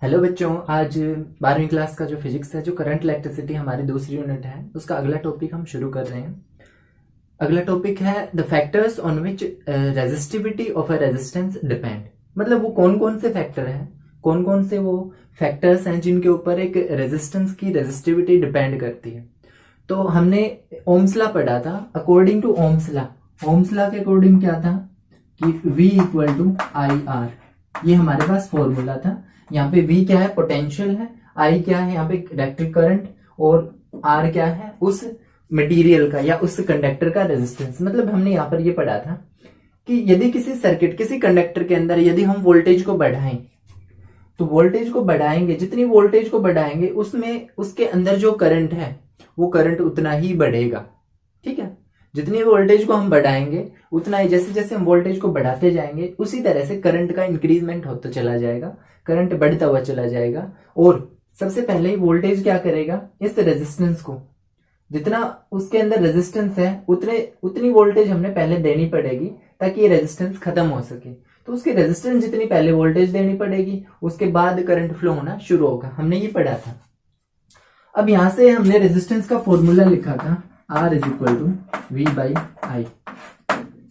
Hello बच्चों, आज 12वीं क्लास का जो फिजिक्स है, जो करंट इलेक्ट्रिसिटी हमारी दूसरी यूनिट है, उसका अगला टॉपिक हम शुरू कर रहे हैं। अगला टॉपिक है the factors on which resistivity of a resistance depend. मतलब वो कौन कौन से फैक्टर हैं, कौन कौन से वो फैक्टर्स हैं जिनके ऊपर एक रेजिस्टेंस की रेजिस्टिविटी डिपेंड करती है। तो हमने ओम्स लॉ पढ़ा था। अकॉर्डिंग टू ओम्स लॉ के अकॉर्डिंग क्या था कि V equal to I R, ये हमारे पास फॉर्मूला था। यहाँ पे V क्या है, पोटेंशियल है, I क्या है यहाँ पे इलेक्ट्रिक करंट, और R क्या है उस मटेरियल का या उस कंडक्टर का रेजिस्टेंस। मतलब हमने यहाँ पर ये पढ़ा था कि यदि किसी सर्किट, किसी कंडक्टर के अंदर यदि हम वोल्टेज को बढ़ाएं, तो वोल्टेज को बढ़ाएंगे, जितनी वोल्टेज को बढ़ाएंगे उसमें उसके अंदर जो करंट है वो करंट उतना ही बढ़ेगा। ठीक है, जितनी वोल्टेज को हम बढ़ाएंगे उतना ही, जैसे जैसे हम वोल्टेज को बढ़ाते जाएंगे उसी तरह से करंट का इंक्रीजमेंट होता चला जाएगा, करंट बढ़ता हुआ चला जाएगा। और सबसे पहले ही वोल्टेज क्या करेगा, इस रेजिस्टेंस को, जितना उसके अंदर रेजिस्टेंस है उतनी वोल्टेज हमने पहले देनी पड़ेगी ताकि ये रेजिस्टेंस खत्म हो सके। तो उसके रेजिस्टेंस जितनी पहले वोल्टेज देनी पड़ेगी, उसके बाद करंट फ्लो होना शुरू होगा। हमने ये पढ़ा था। अब यहां से हमने रेजिस्टेंस का फॉर्मूला लिखा था, R is equal to V by I.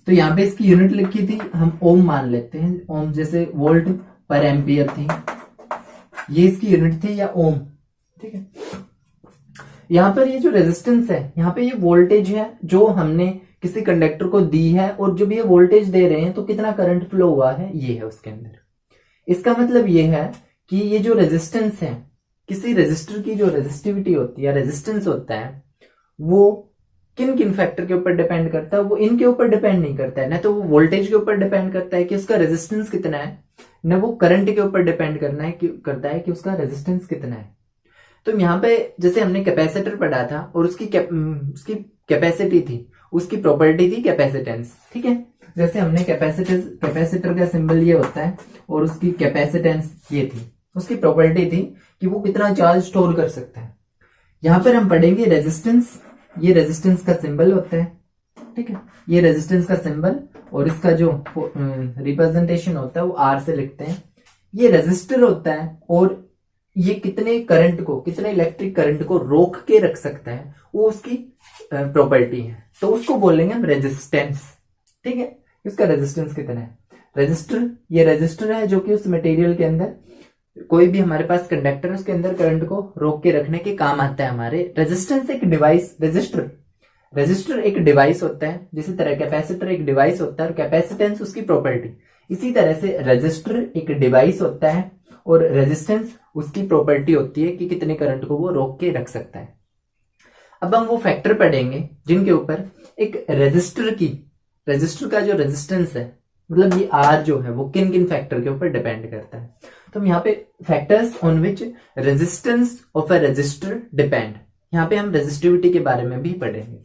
तो यहाँ पे इसकी यूनिट लिखी थी, हम ओम मान लेते हैं। ओम जैसे वोल्ट पर एम्पियर थी, ये इसकी यूनिट थी, या ओम। ठीक है, यहाँ पर ये जो रेजिस्टेंस है, यहाँ पे ये वोल्टेज है जो हमने किसी कंडक्टर को दी है, और जब ये वोल्टेज दे रहे हैं तो कितना करंट फ्लो हुआ है ये है उसके अंदर। इसका मतलब ये है कि ये जो रेजिस्टेंस है, किसी रेजिस्टर की जो रेजिस्टिविटी होती है, रेजिस्टेंस होता है, वो किन किन फैक्टर के ऊपर डिपेंड करता है। वो इनके ऊपर डिपेंड नहीं करता है, ना तो वो वोल्टेज के ऊपर डिपेंड करता है कि उसका रेजिस्टेंस कितना है, न वो करंट के ऊपर डिपेंड करता है कि उसका रेजिस्टेंस कितना है। तो यहाँ पे जैसे हमने कैपेसिटर पढ़ा था, और उसकी कैपेसिटी थी, उसकी प्रॉपर्टी थी कैपेसिटेंस। ठीक है, जैसे हमने कैपेसिटर का सिंबल ये होता है, और उसकी कैपेसिटेंस ये थी, उसकी प्रॉपर्टी थी कि वो कितना चार्ज स्टोर कर सकता है। यहां पर हम पढ़ेंगे रेजिस्टेंस, ये रेजिस्टेंस का सिंबल होता है। ठीक है, ये रेजिस्टेंस का सिंबल, और इसका जो रिप्रेजेंटेशन होता है वो R से लिखते हैं। ये रेजिस्टर होता है, और ये कितने करंट को, कितने इलेक्ट्रिक करंट को रोक के रख सकता है, वो उसकी प्रॉपर्टी है। तो उसको बोलेंगे हम रेजिस्टेंस। ठीक है, इसका रेजिस्टेंस कितना है। रजिस्टर, ये रजिस्टर है जो कि उस मटेरियल के अंदर, कोई भी हमारे पास कंडक्टर है उसके अंदर करंट को रोक के रखने के काम आता है हमारे। रेजिस्टेंस एक डिवाइस, रजिस्टर एक डिवाइस होता है, जिसी तरह कैपेसिटर एक डिवाइस होता है, और कैपेसिटेंस उसकी प्रॉपर्टी। इसी तरह से रजिस्टर एक डिवाइस होता है, और रेजिस्टेंस उसकी प्रॉपर्टी होती है कि कितने करंट को वो रोक के रख सकता है। अब हम वो फैक्टर पढ़ेंगे जिनके ऊपर एक रजिस्टर का जो रेजिस्टेंस है, मतलब ये R जो है, वो किन किन फैक्टर के ऊपर डिपेंड करता है। तो हम यहाँ पे factors on which resistance of a resistor depend, यहाँ पे हम रेजिस्टिविटी के बारे में भी पढ़ेंगे।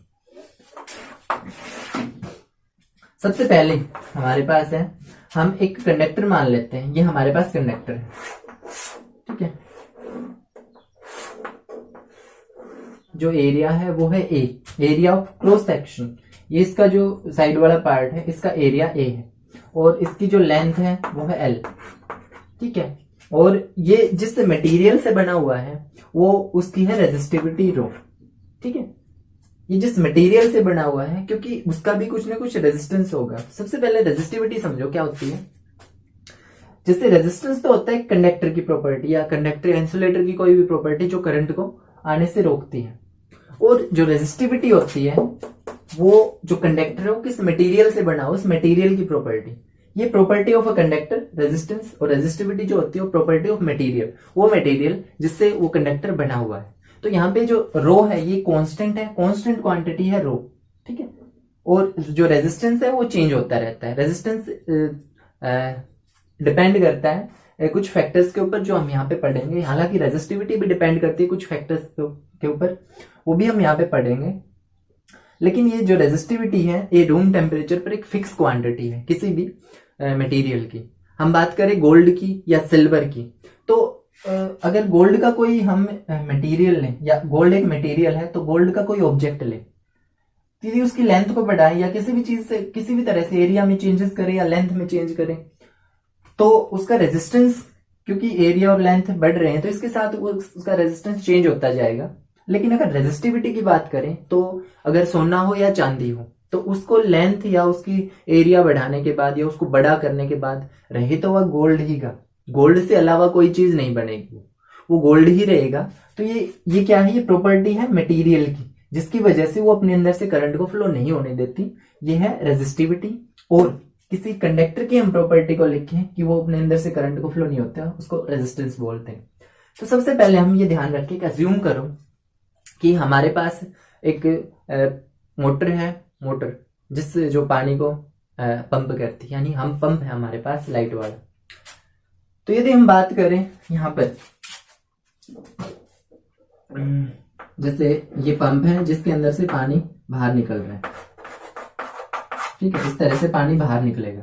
सबसे पहले हमारे पास है, हम एक कंडक्टर मान लेते हैं, ये हमारे पास कंडक्टर है। ठीक है, जो एरिया है वो है A, area of cross section. ये इसका जो साइड वाला पार्ट है, इसका एरिया A है, और इसकी जो लेंथ है वो है L। ठीक है, और ये जिस मटेरियल से बना हुआ है वो उसकी है रेजिस्टिविटी रो। ठीक है, ये जिस मटेरियल से बना हुआ है, क्योंकि उसका भी कुछ ना कुछ रेजिस्टेंस होगा। सबसे पहले रेजिस्टिविटी समझो क्या होती है। जैसे रेजिस्टेंस तो होता है कंडक्टर की प्रॉपर्टी, या कंडक्टर इंसुलेटर की कोई भी प्रॉपर्टी जो करंट को आने से रोकती है। और जो रेजिस्टिविटी होती है, वो जो कंडक्टर है वो किस मटेरियल से बना हो, उस मटेरियल की प्रॉपर्टी। ये property of a conductor resistance, और रेजिस्टिविटी जो होती है वो प्रॉपर्टी ऑफ मटेरियल, वो मटेरियल जिससे वो कंडक्टर बना हुआ है। तो यहाँ पे जो रो है ये कांस्टेंट है, कांस्टेंट क्वांटिटी है रो। ठीक है, और जो रेजिस्टेंस है वो चेंज होता रहता है। रेजिस्टेंस डिपेंड करता है कुछ फैक्टर्स के ऊपर जो हम यहाँ पे पढ़ेंगे। हालांकि रेजिस्टिविटी भी डिपेंड करती है कुछ फैक्टर्स के ऊपर, वो भी हम यहाँ पे पढ़ेंगे। लेकिन ये जो रेजिस्टिविटी है, ये रूम टेम्परेचर पर एक फिक्स क्वांटिटी है किसी भी मटेरियल की। हम बात करें गोल्ड की या सिल्वर की, तो अगर गोल्ड का कोई हम मटेरियल लें, या गोल्ड एक मटेरियल है, तो गोल्ड का कोई ऑब्जेक्ट लें, यदि उसकी लेंथ को बढ़ाएं, या किसी भी चीज से, किसी भी तरह से एरिया में चेंजेस करें या लेंथ में चेंज करें, तो उसका रेजिस्टेंस क्योंकि एरिया और लेंथ बढ़ रहे हैं तो इसके साथ उसका रेजिस्टेंस चेंज होता जाएगा। लेकिन अगर रेजिस्टिविटी की बात करें तो अगर सोना हो या चांदी हो तो उसको लेंथ या उसकी एरिया बढ़ाने के बाद या उसको बड़ा करने के बाद रहे तो वह गोल्ड ही का, गोल्ड से अलावा कोई चीज नहीं बनेगी, वो गोल्ड ही रहेगा। तो ये क्या है, ये प्रॉपर्टी है मटेरियल की, जिसकी वजह से वो अपने अंदर से करंट को फ्लो नहीं होने देती। ये है रेजिस्टिविटी। और किसी कंडक्टर की हम प्रॉपर्टी को लिखें कि वो अपने अंदर से करंट को फ्लो नहीं होता, उसको रेजिस्टेंस बोलते हैं। तो सबसे पहले हम ये ध्यान रखें कि अज्यूम करो कि हमारे पास एक मोटर है, मोटर जिससे जो पानी को पंप करती है, यानी हम पंप है हमारे पास लाइट वाला। तो यदि हम बात करें यहाँ पर, जैसे ये पंप है जिसके अंदर से पानी बाहर निकल रहा है, ठीक है, इस तरह से पानी बाहर निकलेगा।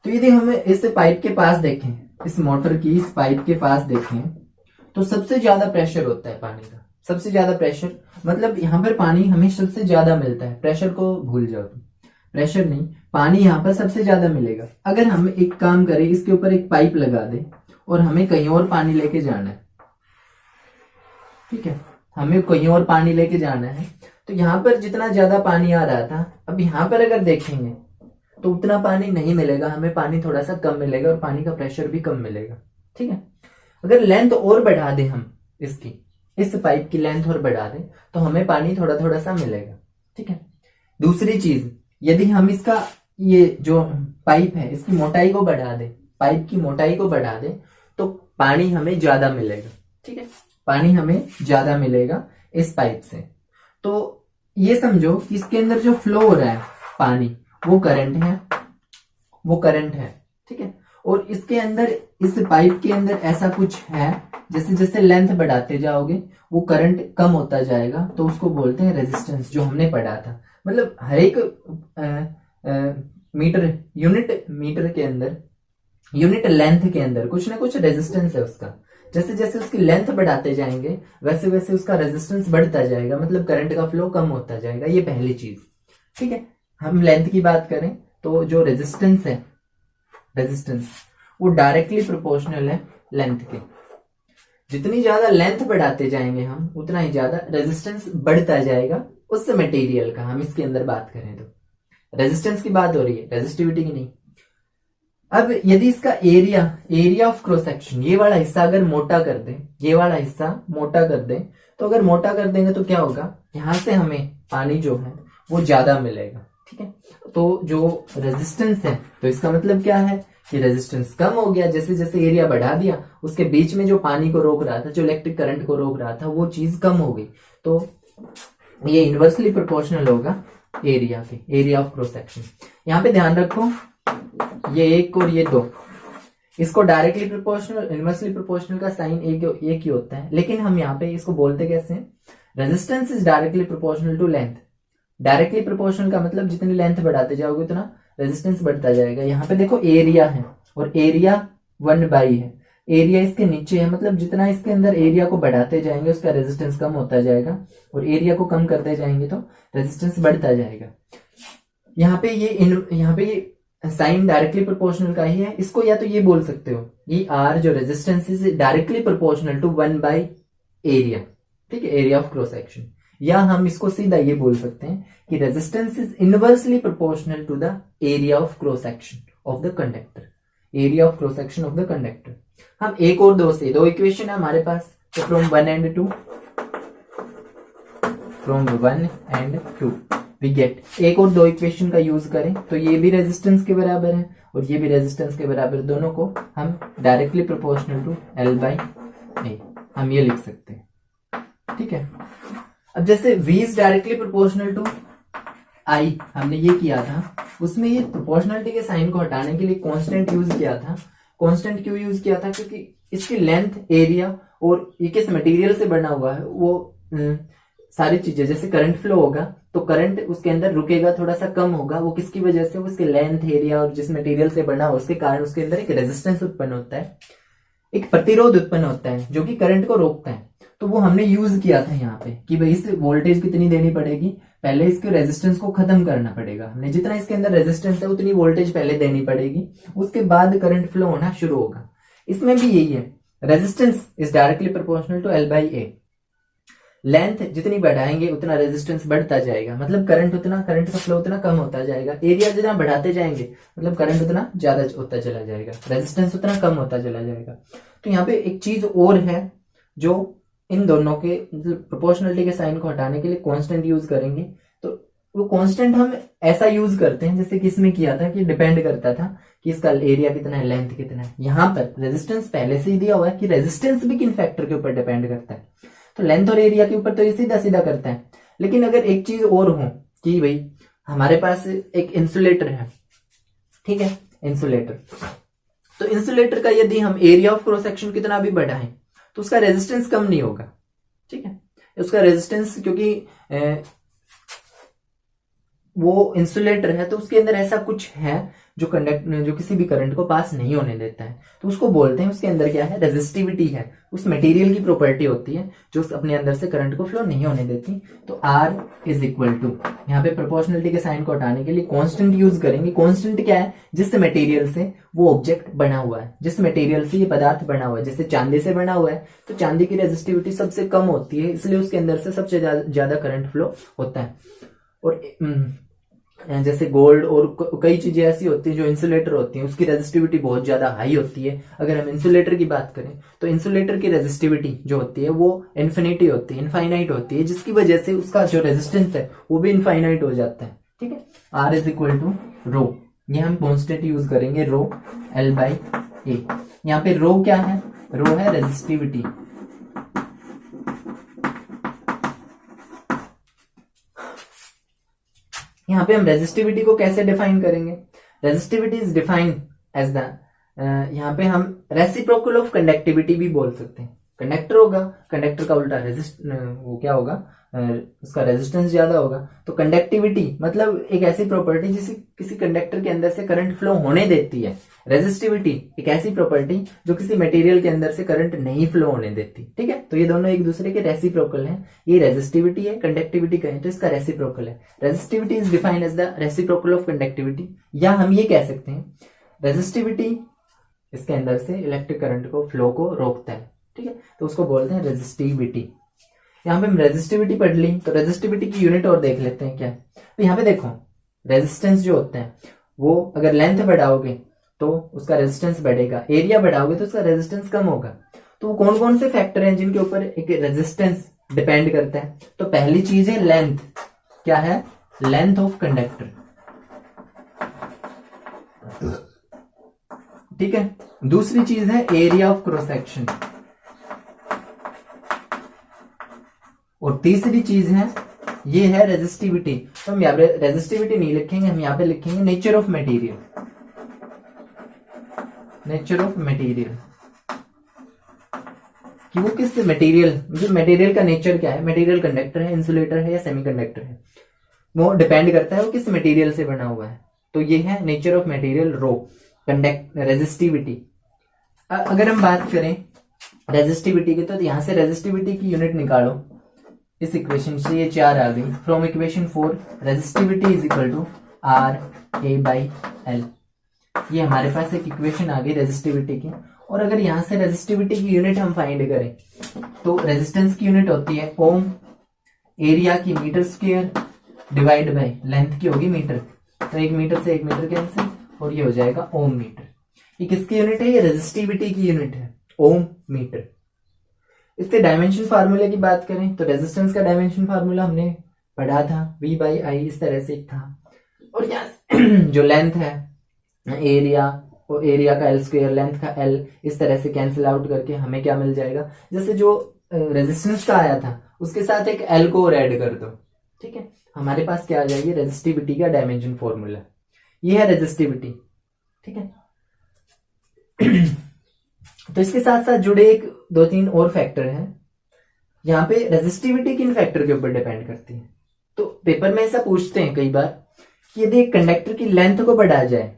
तो यदि हम इस पाइप के पास देखें, इस मोटर की इस पाइप के पास देखें तो सबसे ज्यादा प्रेशर होता है पानी का, सबसे ज्यादा प्रेशर, मतलब यहाँ पर पानी हमें सबसे ज्यादा मिलता है। प्रेशर को भूल जाओ तुम, प्रेशर नहीं, पानी यहाँ पर सबसे ज्यादा मिलेगा। अगर हम एक काम करें, इसके ऊपर एक पाइप लगा दे और हमें कहीं और पानी लेके जाना है, ठीक है, हमें कहीं और पानी लेके जाना है, तो यहाँ पर जितना ज्यादा पानी आ रहा था, अब यहाँ पर अगर देखेंगे तो उतना पानी नहीं मिलेगा, हमें पानी थोड़ा सा कम मिलेगा और पानी का प्रेशर भी कम मिलेगा, ठीक है। अगर लेंथ और बढ़ा दे हम इसकी, इस पाइप की लेंथ और बढ़ा दे तो हमें पानी थोड़ा थोड़ा सा मिलेगा, ठीक है। दूसरी चीज, यदि हम इसका ये जो पाइप है इसकी मोटाई को बढ़ा दे, पाइप की मोटाई को बढ़ा दे तो पानी हमें ज्यादा मिलेगा, ठीक है, पानी हमें ज्यादा मिलेगा इस पाइप से। तो ये समझो कि इसके अंदर जो फ्लो हो रहा है पानी वो करंट है, वो करंट है, ठीक है। और इसके अंदर, इस पाइप के अंदर ऐसा कुछ है, जैसे जैसे लेंथ बढ़ाते जाओगे वो करंट कम होता जाएगा, तो उसको बोलते हैं रेजिस्टेंस, जो हमने पढ़ा था। मतलब हर एक मीटर, यूनिट मीटर के अंदर, यूनिट लेंथ के अंदर कुछ ना कुछ रेजिस्टेंस है उसका। जैसे जैसे उसकी लेंथ बढ़ाते जाएंगे वैसे वैसे उसका रेजिस्टेंस बढ़ता जाएगा, मतलब करंट का फ्लो कम होता जाएगा। ये पहली चीज, ठीक है। हम लेंथ की बात करें तो जो रेजिस्टेंस है, रेजिस्टेंस वो डायरेक्टली प्रोपोर्शनल है लेंथ के। जितनी ज्यादा लेंथ बढ़ाते जाएंगे हम उतना ही ज्यादा रेजिस्टेंस बढ़ता जाएगा उस मटेरियल का। हम इसके अंदर बात करें तो रेजिस्टेंस की बात हो रही है, रेजिस्टिविटी की नहीं। अब यदि इसका area, area of cross section, ये वाला हिस्सा अगर मोटा कर दे, ये वाला हिस्सा मोटा कर दे, तो अगर मोटा कर देंगे तो क्या होगा, यहां से हमें पानी जो है वो ज्यादा मिलेगा, ठीक है। तो जो रेजिस्टेंस है, तो इसका मतलब क्या है कि रेजिस्टेंस कम हो गया। जैसे जैसे एरिया बढ़ा दिया, उसके बीच में जो पानी को रोक रहा था, जो इलेक्ट्रिक करंट को रोक रहा था, वो चीज कम हो गई। तो ये इनवर्सली प्रोपोर्शनल होगा एरिया के, एरिया ऑफ क्रॉस सेक्शन। यहाँ पे ध्यान रखो, ये एक और ये दो, इसको डायरेक्टली प्रोपोर्शनल, इनवर्सली प्रोपोर्शनल का साइन एक ही होता है, लेकिन हम यहाँ पे इसको बोलते कैसे हैं, resistance is directly proportional to length. Directly proportional का मतलब जितनी लेंथ बढ़ाते जाओगे उतना रेजिस्टेंस बढ़ता जाएगा। यहाँ पे देखो एरिया है और एरिया 1/, है, एरिया इसके नीचे है, मतलब जितना इसके अंदर एरिया को बढ़ाते जाएंगे उसका रेजिस्टेंस कम होता जाएगा, और एरिया को कम करते जाएंगे तो रेजिस्टेंस बढ़ता जाएगा। यहाँ पे ये साइन डायरेक्टली प्रोपोर्शनल का ही है। इसको या तो ये बोल सकते हो, ये आर जो resistance is directly proportional to 1/, area, ठीक है, एरिया ऑफ क्रॉस सेक्शन। या हम इसको सीधा ये बोल सकते हैं कि resistance is inversely proportional to the area of cross section of the conductor, area of cross section of the conductor. हम एक और दो इक्वेशन है हमारे पास, तो from 1 and 2, from 1 and 2 we get, एक और दो इक्वेशन का यूज करें तो ये भी रेजिस्टेंस के बराबर है और ये भी रेजिस्टेंस के बराबर, दोनों को हम डायरेक्टली प्रोपोर्शनल टू L/A हम ये लिख सकते हैं, ठीक है। अब जैसे V is directly proportional to I हमने ये किया था, उसमें ये प्रोपोर्शनलिटी के साइन को हटाने के लिए कांस्टेंट यूज किया था। कांस्टेंट क्यों यूज किया था, क्योंकि इसकी लेंथ, एरिया और ये किस मटेरियल से बना हुआ है, वो सारी चीजें, जैसे करंट फ्लो होगा तो करंट उसके अंदर रुकेगा, थोड़ा सा कम होगा, वो किसकी वजह से, वो उसके लेंथ, एरिया और जिस मटेरियल से बना हो उसके कारण उसके अंदर एक रेजिस्टेंस उत्पन्न होता है, एक प्रतिरोध उत्पन्न होता है जो कि करंट को रोकता है। तो वो हमने यूज किया था यहाँ पे कि भाई इस वोल्टेज कितनी देनी पड़ेगी, पहले इसके रेजिस्टेंस को खत्म करना पड़ेगा हमने, जितना इसके अंदर रेजिस्टेंस है उतनी वोल्टेज पहले देनी पड़ेगी, उसके बाद करंट फ्लो होना शुरू होगा। इसमें भी यही है, resistance is directly proportional to L by A. Length जितनी बढ़ाएंगे उतना रेजिस्टेंस बढ़ता जाएगा, मतलब करंट का फ्लो उतना कम होता जाएगा। एरिया जितना बढ़ाते जाएंगे मतलब करंट उतना ज्यादा होता चला जाएगा, रेजिस्टेंस उतना कम होता चला जाएगा। तो यहाँ पे एक चीज और है जो इन दोनों के मतलब प्रोपोर्शनलिटी के साइन को हटाने के लिए कांस्टेंट यूज करेंगे। तो वो कांस्टेंट हम ऐसा यूज करते हैं जैसे कि इसमें किया था कि डिपेंड करता था कि इसका एरिया कितना है, लेंथ कितना है। यहाँ पर रेजिस्टेंस पहले से ही दिया हुआ है कि रेजिस्टेंस भी किन फैक्टर के ऊपर डिपेंड करता है, तो लेंथ और एरिया के ऊपर तो ये सीधा सीधा करता है। लेकिन अगर एक चीज और हो कि भाई हमारे पास एक इंसुलेटर है, ठीक है, इंसुलेटर, तो इंसुलेटर का यदि हम एरिया ऑफ क्रॉस सेक्शन कितना भी बढ़ाएं तो उसका रेजिस्टेंस कम नहीं होगा, ठीक है। उसका रेजिस्टेंस क्योंकि वो इंसुलेटर है तो उसके अंदर ऐसा कुछ है जो किसी भी करंट को पास नहीं होने देता है, तो उसको बोलते हैं, उसके अंदर क्या है, रेजिस्टिविटी है, उस मटेरियल की प्रॉपर्टी होती है जो अपने अंदर से करंट को फ्लो नहीं होने देती। तो R इज इक्वल टू, यहाँ पे प्रोपोर्शनलिटी के साइन को हटाने के लिए कांस्टेंट यूज करेंगे। कांस्टेंट क्या है, जिस मटेरियल से वो ऑब्जेक्ट बना हुआ है, जिस मटेरियल से ये पदार्थ बना हुआ है, जैसे चांदी से बना हुआ है तो चांदी की रेजिस्टिविटी सबसे कम होती है, इसलिए उसके अंदर से सबसे ज्यादा करंट फ्लो होता है। और जैसे गोल्ड और कई चीजें ऐसी होती हैं जो इंसुलेटर होती हैं, उसकी रेजिस्टिविटी बहुत ज्यादा हाई होती है। अगर हम इंसुलेटर की बात करें तो इंसुलेटर की रेजिस्टिविटी जो होती है वो इन्फिनिटी होती है, इनफाइनाइट होती है, जिसकी वजह से उसका जो रेजिस्टेंस है वो भी इनफाइनाइट हो जाता है, ठीक है। R इज इक्वल टू रो, ये हम कॉन्स्टेंट यूज करेंगे, रो L बाई ए। यहाँ पे रो क्या है, रो है रेजिस्टिविटी, यहाँ पे हम रेजिस्टिविटी को कैसे डिफाइन करेंगे, resistivity is defined as the, यहाँ पे हम रेसिप्रोकल ऑफ कंडक्टिविटी भी बोल सकते हैं। कंडक्टर होगा, कंडक्टर का उल्टा वो क्या होगा, उसका रेजिस्टेंस ज्यादा होगा। तो कंडक्टिविटी मतलब एक ऐसी प्रॉपर्टी जिसे किसी कंडक्टर के अंदर से करंट फ्लो होने देती है। रेजिस्टिविटी एक ऐसी प्रॉपर्टी जो किसी मटेरियल के अंदर से करंट नहीं फ्लो होने देती, ठीक है। तो ये दोनों एक दूसरे के रेसिप्रोकल हैं, ये रेजिस्टिविटी है, कंडक्टिविटी कहें तो इसका रेसिप्रोकल है। Resistivity is defined as the reciprocal of conductivity, या हम ये कह सकते हैं रेजिस्टिविटी इसके अंदर से इलेक्ट्रिक करंट को फ्लो को रोकता है, ठीक है, तो उसको बोलते हैं रेजिस्टिविटी। यहाँ पे हम रेजिस्टिविटी पढ़ ली, तो रेजिस्टिविटी की यूनिट और देख लेते हैं क्या। तो यहाँ पे देखो रेजिस्टेंस जो होते हैं वो अगर लेंथ बढ़ाओगे तो उसका रेजिस्टेंस बढ़ेगा, एरिया बढ़ाओगे तो उसका रेजिस्टेंस कम होगा। तो कौन कौन से फैक्टर हैं जिनके ऊपर एक रेजिस्टेंस डिपेंड करता है, तो पहली चीज है लेंथ, क्या है, लेंथ ऑफ कंडक्टर, ठीक है। दूसरी चीज है एरिया ऑफ क्रॉस सेक्शन, और तीसरी चीज है ये है रेजिस्टिविटी। तो हम यहाँ पे रेजिस्टिविटी नहीं लिखेंगे, हम यहाँ पे लिखेंगे nature of material, nature of material, कि वो किस मटेरियल, मतलब मटेरियल का नेचर क्या है, मटेरियल कंडक्टर है, इंसुलेटर है या सेमीकंडक्टर है, वो डिपेंड करता है वो किस मटेरियल से बना हुआ है। तो ये है nature of material, rho, resistivity. अगर हम बात करें रेजिस्टिविटी की तो यहां से रेजिस्टिविटी की यूनिट निकालो, इस इक्वेशन से ये 4 आ गई। From equation 4 resistivity is equal to RA/L, ये हमारे पास एक इक्वेशन आ गई रेजिस्टिविटी की। और अगर यहां से रेजिस्टिविटी की यूनिट हम फाइंड करें तो रेजिस्टेंस की यूनिट होती है ओम, एरिया की metre square divide by length की होगी मीटर, तो 1 मीटर से 1 मीटर कैंसिल और ये हो जाएगा ओम मीटर। ये किसकी यूनिट है, ये रेजिस्टिविटी की यूनिट है, ओम मीटर। इसके डायमेंशन फार्मूले की बात करें तो रेजिस्टेंस का डायमेंशन फार्मूला हमने पढ़ा था, V/I इस तरह से था। और यहाँ जो लेंथ है एरिया, और एरिया का L स्क्वायर, लेंथ का L, इस तरह से कैंसिल आउट करके हमें क्या मिल जाएगा, जैसे जो रेजिस्टेंस का आया था उसके साथ एक L को और ऐड कर दो, ठीक है, हमारे पास क्या आ जाएगी, रेजिस्टिविटी का डायमेंशन फॉर्मूला, ये है रेजिस्टिविटी, ठीक है। तो इसके साथ साथ जुड़े 1-2-3 और फैक्टर हैं। यहाँ पे रेजिस्टिविटी किन फैक्टर के ऊपर डिपेंड करती है, तो पेपर में ऐसा पूछते हैं कई बार कि यदि एक कंडक्टर की लेंथ को बढ़ाया जाए,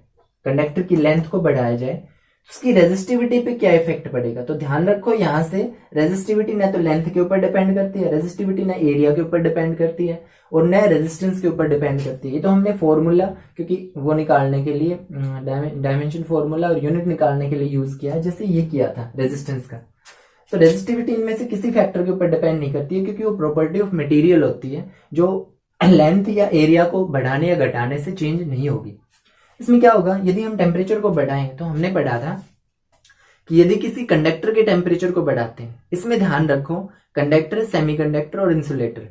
कंडक्टर की लेंथ को बढ़ाया जाए उसकी रेजिस्टिविटी पे क्या इफेक्ट पड़ेगा। तो ध्यान रखो यहाँ से रेजिस्टिविटी ना तो लेंथ के ऊपर डिपेंड करती है, रेजिस्टिविटी ना एरिया के ऊपर डिपेंड करती है, और न रेजिस्टेंस के ऊपर डिपेंड करती है। ये तो हमने फॉर्मूला क्योंकि वो निकालने के लिए डायमेंशन फॉर्मूला और यूनिट निकालने के लिए यूज किया है, जैसे ये किया था रेजिस्टेंस का। तो रेजिस्टिविटी इनमें से किसी फैक्टर के ऊपर डिपेंड नहीं करती है, क्योंकि वो प्रॉपर्टी ऑफ मटेरियल होती है जो लेंथ या एरिया को बढ़ाने या घटाने से चेंज नहीं होगी। इसमें क्या होगा, यदि हम टेम्परेचर को बढ़ाएं, तो हमने पढ़ा था कि यदि किसी कंडक्टर के टेम्परेचर को बढ़ाते हैं, इसमें ध्यान रखो कंडक्टर, सेमीकंडक्टर और इंसुलेटर,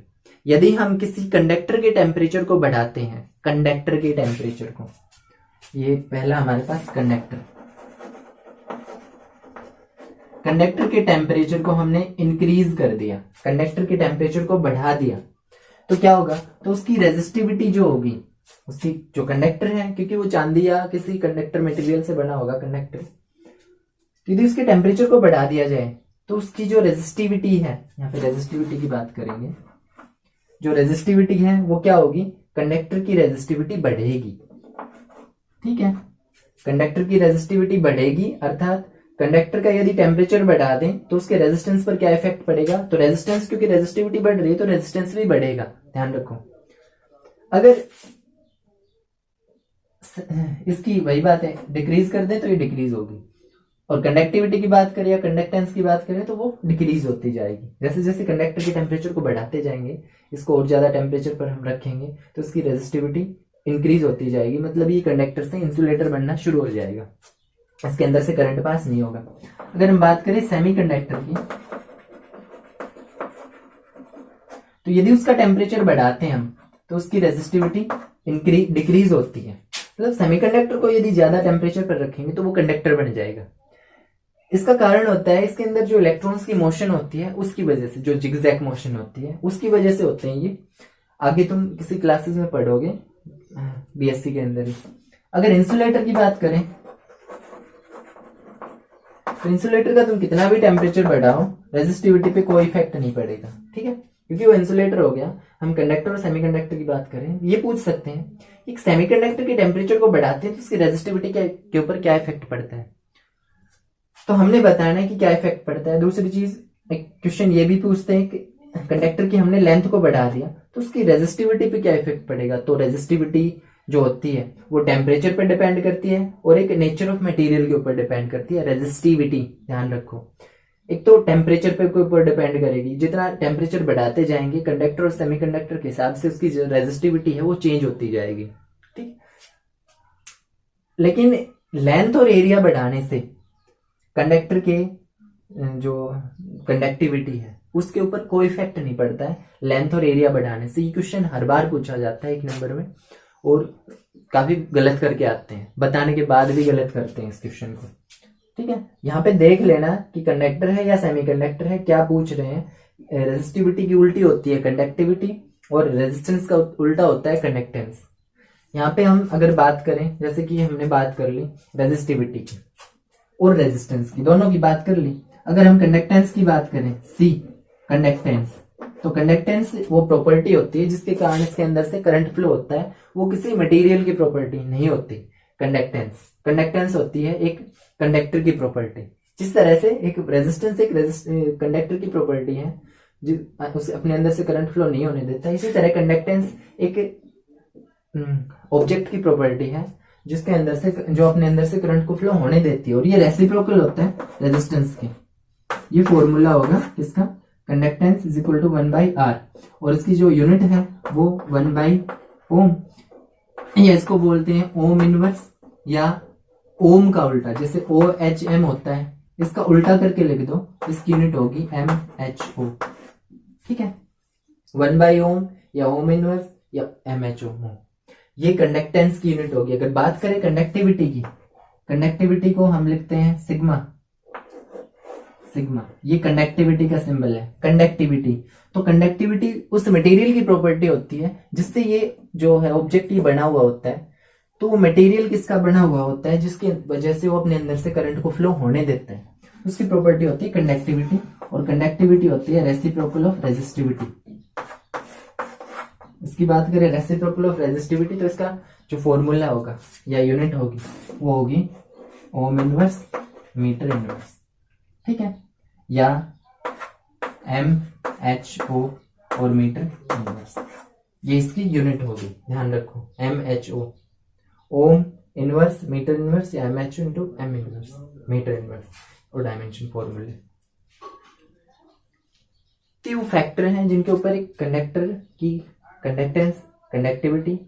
यदि हम किसी कंडक्टर के टेम्परेचर को बढ़ाते हैं, कंडक्टर के टेम्परेचर को, ये पहला हमारे पास कंडक्टर के टेम्परेचर को हमने इंक्रीज कर दिया, कंडक्टर के टेम्परेचर को बढ़ा दिया, तो क्या होगा, तो उसकी रेजिस्टिविटी जो होगी, उसकी जो कंडक्टर है, क्योंकि वो चांदी या किसी कंडक्टर मटेरियल से बना होगा कंडक्टर, यदि उसके टेम्परेचर को बढ़ा दिया जाए तो उसकी जो रेजिस्टिविटी है, यहाँ पे रेजिस्टिविटी की बात करेंगे, जो रेजिस्टिविटी है वो क्या होगी, कंडक्टर की रेजिस्टिविटी बढ़ेगी। ठीक है, कंडक्टर की रेजिस्टिविटी बढ़ेगी, अर्थात कंडक्टर का यदि टेम्परेचर बढ़ा दें तो उसके रेजिस्टेंस पर क्या इफेक्ट पड़ेगा, तो रेजिस्टेंस, क्योंकि रेजिस्टिविटी बढ़ रही है तो रेजिस्टेंस भी बढ़ेगा। ध्यान रखो, अगर इसकी वही बात है, डिक्रीज कर दें तो ये डिक्रीज होगी, और कंडक्टिविटी की बात करें या कंडक्टेंस की बात करें तो वो डिक्रीज होती जाएगी। जैसे जैसे कंडक्टर के टेम्परेचर को बढ़ाते जाएंगे, इसको और ज्यादा टेम्परेचर पर हम रखेंगे तो इसकी रेजिस्टिविटी इंक्रीज होती जाएगी, मतलब ये कंडक्टर से इंसुलेटर बनना शुरू हो जाएगा, इसके अंदर से करंट पास नहीं होगा। अगर हम बात करें सेमीकंडक्टर की, तो यदि उसका टेम्परेचर बढ़ाते हैं हम तो उसकी रेजिस्टिविटी डिक्रीज होती है, मतलब सेमीकंडक्टर को यदि ज्यादा टेम्परेचर पर रखेंगे तो वो कंडक्टर बन जाएगा। इसका कारण होता है इसके अंदर जो इलेक्ट्रॉन्स की मोशन होती है उसकी वजह से, जो जिगजैग मोशन होती है उसकी वजह से होते हैं ये, आगे तुम किसी क्लासेस में पढ़ोगे बीएससी के अंदर ही। अगर इंसुलेटर की बात करें तो इंसुलेटर का तुम कितना भी टेम्परेचर बढ़ाओ रेजिस्टिविटी पे कोई इफेक्ट नहीं पड़ेगा। ठीक है, क्योंकि वो इंसुलेटर हो गया। हम कंडक्टर और सेमीकंडक्टर की बात करें, ये पूछ सकते हैं एक सेमीकंडक्टर के टेम्परेचर को बढ़ाते हैं तो उसकी रेजिस्टिविटी के ऊपर क्या इफेक्ट पड़ता है, तो हमने बताना है कि क्या इफेक्ट पड़ता है। दूसरी चीज, एक क्वेश्चन ये भी पूछते हैं कि कंडक्टर की हमने लेंथ को बढ़ा दिया तो उसकी रेजिस्टिविटी पे क्या इफेक्ट पड़ेगा, तो रेजिस्टिविटी जो होती है वो टेम्परेचर पर डिपेंड करती है और एक नेचर ऑफ मटेरियल के ऊपर डिपेंड करती है। रेजिस्टिविटी ध्यान रखो, एक तो टेम्परेचर पे के ऊपर डिपेंड करेगी, जितना टेम्परेचर बढ़ाते जाएंगे कंडक्टर और सेमीकंडक्टर के हिसाब से उसकी जो रेजिस्टिविटी है वो चेंज होती जाएगी। ठीक, लेकिन लेंथ और एरिया बढ़ाने से कंडक्टर के जो कंडक्टिविटी है उसके ऊपर कोई इफेक्ट नहीं पड़ता है लेंथ और एरिया बढ़ाने से। ये क्वेश्चन हर बार पूछा जाता है एक नंबर में, और काफी गलत करके आते हैं, बताने के बाद भी गलत करते हैं इस क्वेश्चन को। ठीक है, यहाँ पे देख लेना कि कंडक्टर है या सेमीकंडक्टर है, क्या पूछ रहे हैं। रेजिस्टिविटी की उल्टी होती है कंडक्टिविटी और रेजिस्टेंस का उल्टा होता है कंडक्टेंस। यहाँ पे हम अगर बात करें, जैसे कि हमने बात कर ली रेजिस्टिविटी की और रेजिस्टेंस की, दोनों की बात कर ली। अगर हम कंडक्टेंस की बात करें, सी कंडक्टेंस, तो कंडक्टेंस वो प्रॉपर्टी होती है जिसके कारण इसके अंदर से करंट फ्लो होता है, वो किसी मटेरियल की प्रॉपर्टी नहीं होती। कंडक्टेंस होती है एक कंडक्टर की प्रॉपर्टी। जिस तरह से एक रेजिस्टेंस एक कंडक्टर की प्रॉपर्टी है उसे अपने अंदर से करंट फ्लो नहीं होने देता, इसी तरह कंडक्टेंस एक ऑब्जेक्ट की प्रॉपर्टी है जिसके अंदर से, जो अपने अंदर से करंट को फ्लो होने देती है, और ये रेसिप्रोकल होता है रेजिस्टेंस के। ये फॉर्मूला होगा इसका, conductance is equal to 1/R, और इसकी जो यूनिट है वो 1/ओम, या इसको बोलते हैं ओम इनवर्स या ओम का उल्टा, जैसे OHM होता है, इसका उल्टा करके लिख दो, इसकी यूनिट होगी MHO। ठीक है, 1/ओम या ओम इनवर्स या MHO, ये कंडक्टेंस की यूनिट होगी। अगर बात करें कंडक्टिविटी की, कंडक्टिविटी को हम लिखते हैं सिग्मा, ये कंडक्टिविटी का सिंबल है, कंडक्टिविटी। तो कंडक्टिविटी उस मटेरियल की प्रॉपर्टी होती है जिससे ये जो है ऑब्जेक्ट ये बना हुआ होता है, तो वो मटेरियल किसका बना हुआ होता है जिसकी वजह से वो अपने अंदर से करंट को फ्लो होने देता है, उसकी प्रॉपर्टी होती है कंडक्टिविटी, और कंडक्टिविटी होती है रेसिप्रोकल ऑफ रेजिस्टिविटी। इसकी बात करें रेसिप्रोकल ऑफ रेजिस्टिविटी, तो इसका जो फॉर्मूला होगा या यूनिट होगी वो होगी ओम इनवर्स मीटर इनवर्स, ठीक है, या MHO और मीटर इनवर्स, ये इसकी यूनिट होगी, ध्यान रखो, MHO ohm inverse metre inverse या MHO into M inverse metre inverse और डायमेंशन फॉर्मूले। तो वो फैक्टर हैं जिनके ऊपर एक कंडक्टर की conductance, conductivity,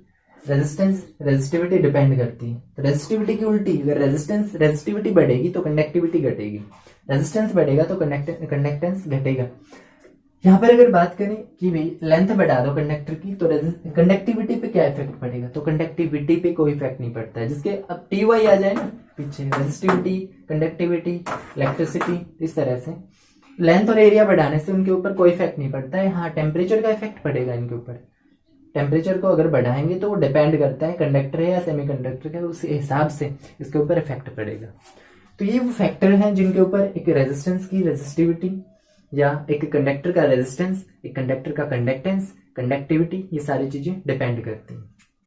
resistance, resistivity depend करती है। तो रेजिस्टिविटी की उल्टी, अगर रेजिस्टिविटी बढ़ेगी तो कंडक्टिविटी घटेगी, रेजिस्टेंस बढ़ेगा तो कंडक्टेंस घटेगा। यहाँ पर अगर बात करें कि भाई लेंथ बढ़ा दो कंडक्टर की तो कंडक्टिविटी पे क्या इफेक्ट पड़ेगा, तो कंडक्टिविटी पे कोई इफेक्ट नहीं पड़ता है। जिसके अब TY आ जाए ना पीछे, रेजिस्टिविटी, कंडक्टिविटी, इलेक्ट्रिसिटी, इस तरह से लेंथ और एरिया बढ़ाने से उनके ऊपर कोई इफेक्ट नहीं पड़ता है। हाँ, टेम्परेचर का इफेक्ट पड़ेगा इनके ऊपर, टेम्परेचर को अगर बढ़ाएंगे तो वो डिपेंड करता है कंडक्टर है या सेमीकंडक्टर का, उस हिसाब से इसके ऊपर इफेक्ट पड़ेगा। तो ये वो फैक्टर हैं जिनके ऊपर एक रेजिस्टेंस की रेजिस्टिविटी या एक कंडक्टर का रेजिस्टेंस, एक कंडक्टर का कंडक्टेंस, कंडक्टिविटी, ये सारी चीजें डिपेंड करती हैं।